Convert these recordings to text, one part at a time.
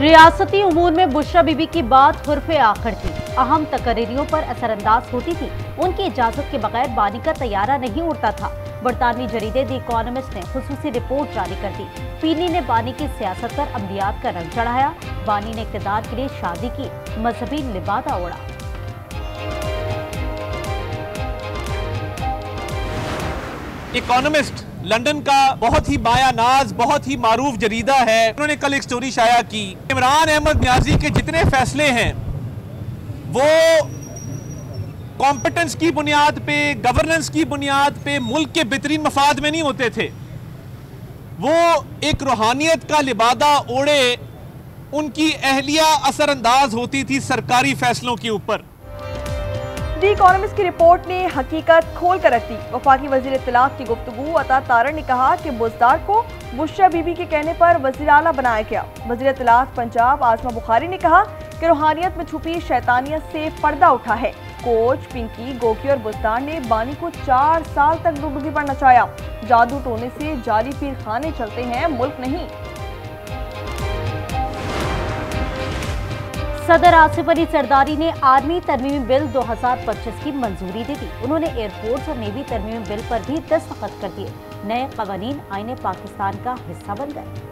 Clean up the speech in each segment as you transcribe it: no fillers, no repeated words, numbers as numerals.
रियासती उमूर में बुशरा बीबी की बात हुर्फ़े आखिर थी। अहम तकरीरों पर असरअंदाज होती थी। उनकी इजाजत के बगैर बानी का तैयारा नहीं उड़ता था। बरतानवी जरीदे द इकोनॉमिस्ट ने खुसूसी रिपोर्ट जारी कर दी। पीनी ने बानी की सियासत पर अमलियात का रंग चढ़ाया। बानी ने इक़्तिदार के लिए शादी की, मजहबी लिबादा ओढ़ा। इकोनॉमिस्ट लंदन का बहुत ही बायानाज, बहुत ही मारूफ जरीदा है। उन्होंने कल एक स्टोरी शाया की। इमरान अहमद न्याजी के जितने फैसले हैं वो कॉम्पिटेंस की बुनियाद पे, गवर्नेंस की बुनियाद पे, मुल्क के बेहतरीन मफाद में नहीं होते थे। वो एक रूहानियत का लिबादा ओढ़े, उनकी अहलिया असरअंदाज होती थी सरकारी फैसलों के ऊपर। दी इकोनॉमिस्ट की रिपोर्ट ने हकीकत खोल कर रख दी। वफाकी वजीर इत्तलात की गुफ्तगू अता तारड़ ने कहा कि बुज़दार को बुशरा बीबी के कहने पर वजीर आला बनाया गया। वजीर इत्तलात पंजाब आजमा बुखारी ने कहा कि रूहानियत में छुपी शैतानियत से पर्दा उठा है। कोच, पिंकी, गोकी और बुज़दार ने बानी को 4 साल तक डुबकी पर नचाया। जादू टोने से जाली पीर खाने चलते हैं, मुल्क नहीं। सदर आसिफ अली जरदारी ने आर्मी तरमीमी बिल 2025 की मंजूरी दे दी। उन्होंने एयरफोर्स और नेवी तरमीमी बिल पर भी दस्तखत कर दिए। नए कवानीन आईने पाकिस्तान का हिस्सा बन गए।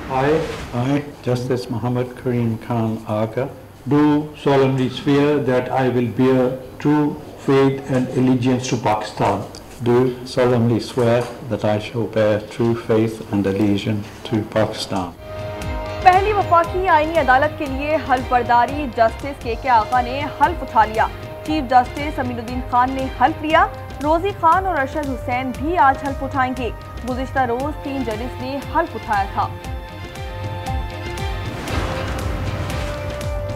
I, Justice Muhammad Kareem Khan Aga, do solemnly swear that I will bear true faith and allegiance to Pakistan. Do solemnly swear that I shall bear true faith and allegiance to Pakistan. पहली वफाकी आईनी अदालत के लिए हल्फ बर्दारी justice के आगा ने हल्फ उठा लिया। चीफ जस्टिस अमीनुद्दीन खान ने हल्फ लिया। रोजी खान और अरशद हुसैन भी आज हल्फ उठाएंगे। गुज़िश्ता रोज 3 जजेस ने हल्फ उठाया था।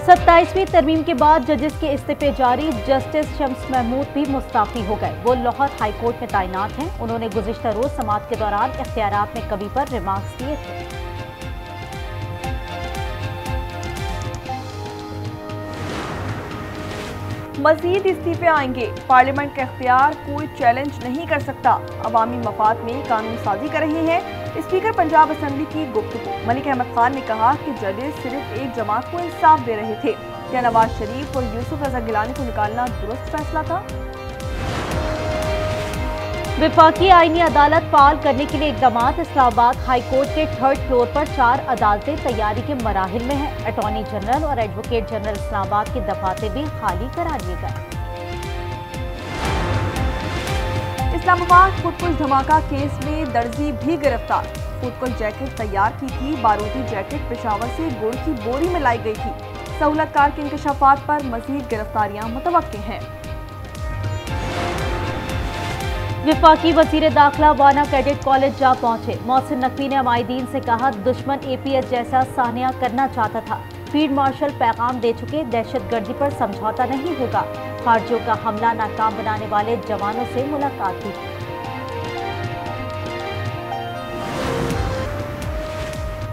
27वीं तरमीम के बाद जजेस के इस्तीफे जारी। जस्टिस शम्स महमूद भी मुस्ताफी हो गए। वो लाहौर हाई कोर्ट में तैनात हैं। उन्होंने गुज़िश्ता रोज समाअत के दौरान इख्तियारात में कमी पर रिमार्क्स दिए थे। मजीद इस्तीफे आएंगे। पार्लियामेंट का इख्तियार कोई चैलेंज नहीं कर सकता। अवामी मफाद में कानून साजी कर रहे हैं। स्पीकर पंजाब असम्बली की गुफ्तगू। मलिक अहमद खान ने कहा कि जजेस सिर्फ एक जमात को इंसाफ दे रहे थे। क्या नवाज शरीफ और यूसुफ रजा गिलानी को निकालना दुरुस्त फैसला था? विफाकी आईनी अदालत फाल करने के लिए इकदामात। इस्लामाबाद हाई कोर्ट के 3rd फ्लोर पर 4 अदालतें तैयारी के मराहिल में हैं। अटॉर्नी जनरल और एडवोकेट जनरल इस्लामाबाद के दफाते भी खाली करा लिए गए। इस्लामाबाद खुदकुश धमाका केस में दर्जी भी गिरफ्तार। खुदकुश जैकेट तैयार की थी। बारूदी जैकेट पेशावर से गुड़ की बोरी में लाई गई थी। सहूलतकार के इंकशाफात पर मजीद गिरफ्तारियां मुतवक्के हैं। विफाकी वजीर दाखिला वाना कैडेट कॉलेज जा पहुंचे। मोहसिन नकवी ने अमायदीन से कहा दुश्मन APS जैसा सानिया करना चाहता था। फील्ड मार्शल पैगाम दे चुके, दहशतगर्दी पर समझौता नहीं होगा। खारजियों का हमला नाकाम बनाने वाले जवानों से मुलाकात की।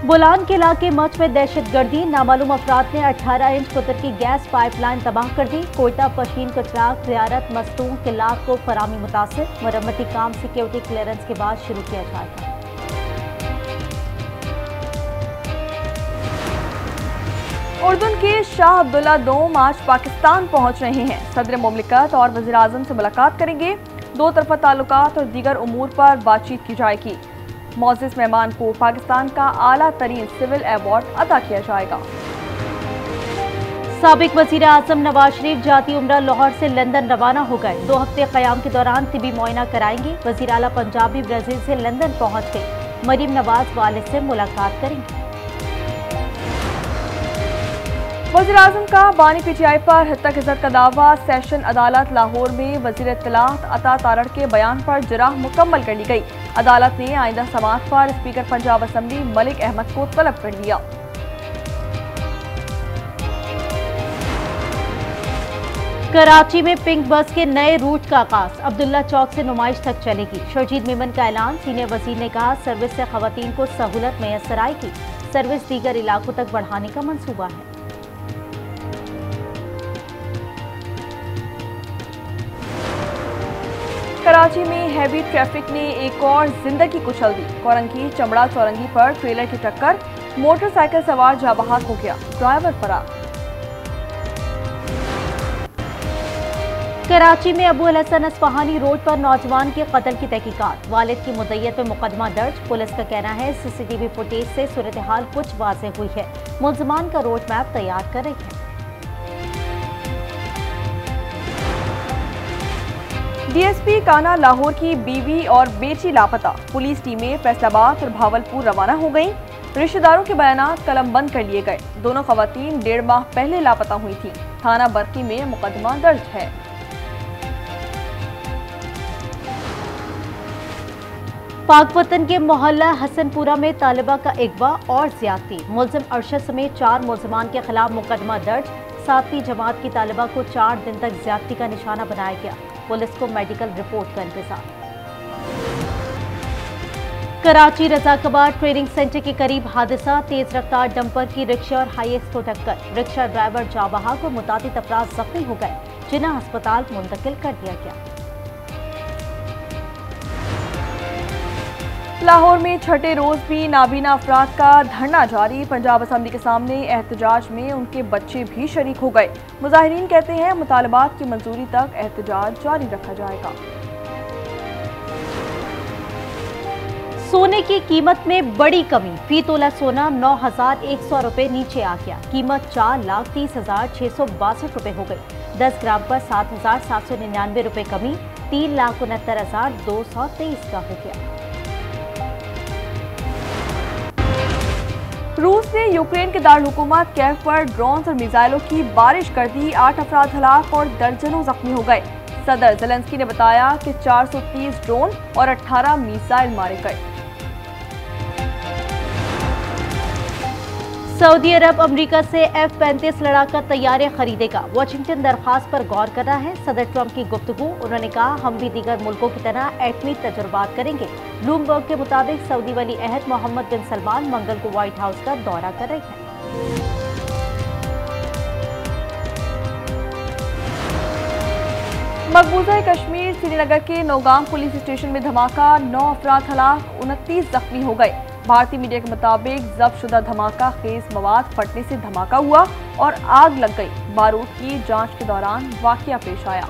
बोलान के इलाके मच में दहशतगर्दी। नामालूम अफराद ने 18 इंच कुतर की गैस पाइपलाइन तबाह कर दी। कोयटा पशीन कटराक ज़ियारत मस्तूम के लाख को फरामी मुतासिर। मरम्मती काम सिक्योरिटी क्लियरेंस के बाद शुरू किया जाएगा। उर्दून के शाह अब्दुल्ला दोम आज पाकिस्तान पहुंच रहे हैं। सदर मुमलिकत और वज़ीर आज़म से मुलाकात करेंगे। 2 तरफ़ा ताल्लुकात और दीगर उमूर पर बातचीत की जाएगी। मोअज़्ज़िज़ मेहमान को पाकिस्तान का आला तरीन सिविल अवार्ड अता किया जाएगा। साबिक वज़ीर आज़म नवाज शरीफ जाती उम्रा लाहौर से लंदन रवाना हो गए। 2 हफ्ते क़याम के दौरान तिबी मुआयना कराएंगे। वज़ीर आला पंजाब भी ब्राज़ील से लंदन पहुंच गए। मरीम नवाज वालिद से मुलाकात करेंगे। वज़ीर आज़म का बानी PTI पर हत्या इज़्ज़त का दावा। सेशन अदालत लाहौर में वज़ीर इत्तलात अता तारड़ के बयान पर जराह मुकम्मल कर ली गई। अदालत ने आइंदा समाअत पर स्पीकर पंजाब असम्बली मलिक अहमद को तलब कर लिया। कराची में पिंक बस के नए रूट का आगाज। अब्दुल्ला चौक से नुमाइश तक चलेगी। शर्जीद मेमन का ऐलान। सीनियर वजीर ने कहा सर्विस से खवातीन को सहूलत मैसर आएगी। सर्विस दीगर इलाकों तक बढ़ाने का मंसूबा है। कराची में हैवी ट्रैफिक ने एक और जिंदगी कुचल दी। कोरंगी चमड़ा चौरंगी पर ट्रेलर की टक्कर। मोटरसाइकिल सवार जाँ बहक हो गया, ड्राइवर फरार। कराची में अबू अल हसन अस्फहानी रोड पर नौजवान के कत्ल की तहकीकात, वालिद की मुद्दइयत में मुकदमा दर्ज। पुलिस का कहना है सीसीटीवी फुटेज से सूरत हाल कुछ वाज़ेह हुई है। मुल्ज़िमान का रोड मैप तैयार कर रही है। डीएसपी काना लाहौर की बीवी और बेटी लापता, पुलिस टीमें फैसलाबाद और भावलपुर रवाना हो गईं। रिश्तेदारों के बयानात कलमबंद कर लिए गए। दोनों खवातीन 1.5 माह पहले लापता हुई थी। थाना बरकी में मुकदमा दर्ज है। पाकपतन के मोहल्ला हसनपुरा में तालिबा का अगवा और ज्यादती, मुल्जिम अरशद समेत 4 मुल्जिमान के खिलाफ मुकदमा दर्ज। 7वीं जमात की तालिबा को 4 दिन तक ज्यादती का निशाना बनाया गया। पुलिस को मेडिकल रिपोर्ट का इंतजार। कराची रजाकबाद ट्रेनिंग सेंटर के करीब हादसा, तेज रफ्तार डंपर की रिक्शा और हाईएक्स को टक्कर। रिक्शा ड्राइवर जाँ बहक और मुतादिद अफराद जख्मी हो गए, जिन्हें अस्पताल मुंतकिल कर दिया गया। लाहौर में छठे रोज भी नाबीना अफराद का धरना जारी। पंजाब असम्बली के सामने एहतजाज में उनके बच्चे भी शरीक हो गए। मुजाहिरीन कहते हैं मुतालबात की मंजूरी तक एहतजाज जारी रखा जाएगा। सोने की कीमत में बड़ी कमी, फी तोला सोना 9,100 रुपए नीचे आ गया। कीमत 4,30,662 रुपए हो गई। 10 ग्राम पर 7,799 रुपए कमी, 3,69,223 का हो गया। रूस ने यूक्रेन के दारहुकूमत कैफ पर ड्रोन्स और मिसाइलों की बारिश कर दी। 8 अफराद हलाक और दर्जनों जख्मी हो गए। सदर ज़ेलेंस्की ने बताया कि 430 ड्रोन और 18 मिसाइल मारे गए। सऊदी अरब अमेरिका से F-35 लड़ाका तैयारे खरीदेगा। वाशिंगटन दरख्वास्त पर गौर कर रहा है। सदर ट्रंप की गुफ्तगू, उन्होंने कहा हम भी दीगर मुल्कों की तरह एटमी तजुर्बात करेंगे। ब्लूमबर्ग के मुताबिक सऊदी वली अहद मोहम्मद बिन सलमान मंगल को व्हाइट हाउस का दौरा कर रहे हैं। मकबूजा कश्मीर श्रीनगर के नौगाम पुलिस स्टेशन में धमाका, 9 अफराद हलाक, 29 जख्मी हो गए। भारतीय मीडिया के मुताबिक जब्तशुदा धमाका खेज मवाद फटने से धमाका हुआ और आग लग गई। बारूद की जांच के दौरान वाकया पेश आया।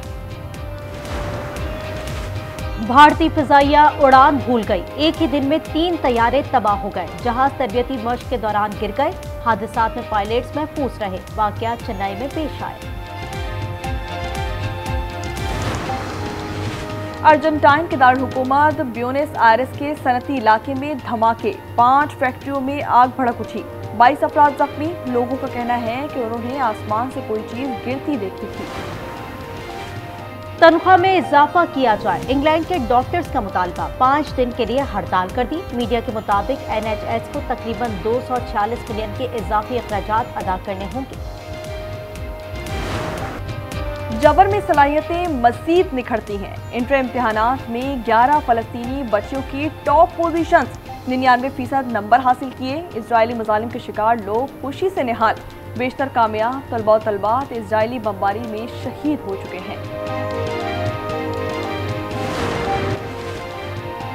भारतीय फिजाइया उड़ान भूल गई, एक ही दिन में 3 तैयारे तबाह हो गए। जहाज तरबियती मश्क के दौरान गिर गए। हादसात में पायलट्स महफूज रहे। वाकया चेन्नई में पेश आए। अर्जेंटाइन के दारहुकूमत ब्यूनस आयरेस के सनती इलाके में धमाके, 5 फैक्ट्रियों में आग भड़क उठी। 22 अफराद जख्मी। लोगों का कहना है कि उन्होंने आसमान से कोई चीज गिरती देखी थी। तनख्वाह में इजाफा किया जाए, इंग्लैंड के डॉक्टर्स का मुतालबा। 5 दिन के लिए हड़ताल कर दी। मीडिया के मुताबिक NHS को तकरीबन 246 मिलियन के इजाफी अखराजात अदा करने होंगे। जबर में सलाहियतें मजीद निखरती हैं। इंटर इम्तिहानात में 11 फलस्तीनी बच्चियों की टॉप पोजीशंस, 99% नंबर हासिल किए। इजरायली मजालिम के शिकार लोग खुशी से निहाल। बेशतर कामयाब तलबा व तलबात इजरायली बमबारी में शहीद हो चुके हैं।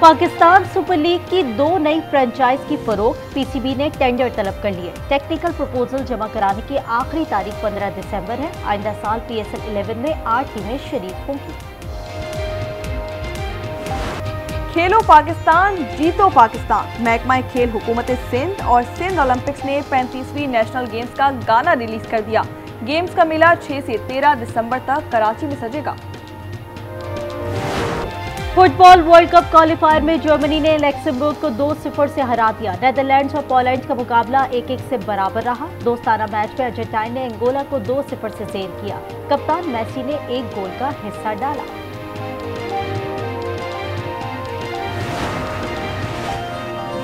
पाकिस्तान सुपर लीग की 2 नई फ्रेंचाइज की फरोख्त, PCB ने टेंडर तलब कर लिए। टेक्निकल प्रपोजल जमा कराने की आखिरी तारीख 15 दिसंबर है। आइंदा साल PSL 11 में 8 टीमें शरीक होंगी। खेलो पाकिस्तान, जीतो पाकिस्तान। महकमा खेल हुकूमत सिंध और सिंध ओलंपिक्स ने 35वीं नेशनल गेम्स का गाना रिलीज कर दिया। गेम्स का मेला 6 से 13 दिसंबर तक कराची में सजेगा। फुटबॉल वर्ल्ड कप क्वालिफायर में जर्मनी ने लक्समबर्ग को 2-0 से हरा दिया। नेदरलैंड्स और पोलैंड का मुकाबला 1-1 से बराबर रहा। दोस्ताना मैच में अर्जेंटाइन ने अंगोला को 2-0 से जेर किया। कप्तान मेसी ने 1 गोल का हिस्सा डाला।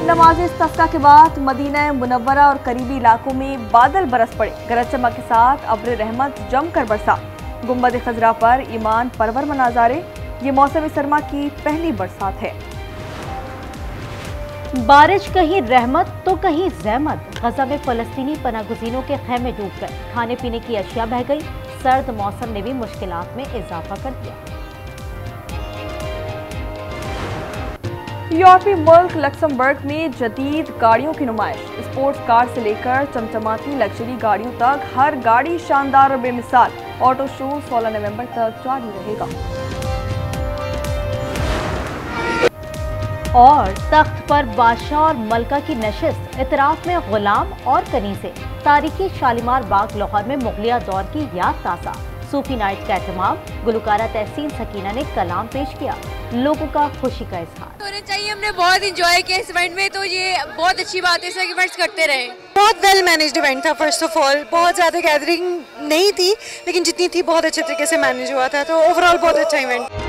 नमाज इस्तिस्का के बाद मदीना मुनव्वरा और करीबी इलाकों में बादल बरस पड़े। गरज चमक के साथ अब्र रहमत जमकर बरसा। गुंबद खजरा पर ईमान परवर मनाजारे। ये मौसम सरमा की पहली बरसात है। बारिश कहीं रहमत तो कहीं ज़हमत। गजा में फलस्तीनी पनागुज़ीनों के खैमे डूब गए। खाने पीने की अशिया बह गई। सर्द मौसम ने भी मुश्किलात में इजाफा कर दिया। यूरोपीय मुल्क लक्समबर्ग में जदीद गाड़ियों की नुमाइश। स्पोर्ट्स कार से लेकर चमचमाती लग्जरी गाड़ियों तक हर गाड़ी शानदार और बेमिसाल। ऑटो शो 16 नवंबर तक जारी रहेगा। और तख्त पर बादशाह और मलका की नशिस्त, इतराफ में गुलाम और कनीज़े। तारीखी शालीमार बाग लाहौर में मुगलिया दौर की याद ताज़ा। सूफी नाइट का एहतमाम, गुलकारा तहसीन सकीना ने कलाम पेश किया। लोगों का खुशी का इजहार होना चाहिए। हमने बहुत इंजॉय किया इस इवेंट में, तो ये बहुत अच्छी बात है। ऐसे इवेंट्स करते रहे। बहुत वेल मैनेज्ड इवेंट था। फर्स्ट ऑफ ऑल बहुत ज़्यादा गैदरिंग नहीं थी, लेकिन जितनी थी बहुत अच्छे तरीके से मैनेज हुआ था, तो ओवरऑल बहुत अच्छा इवेंट।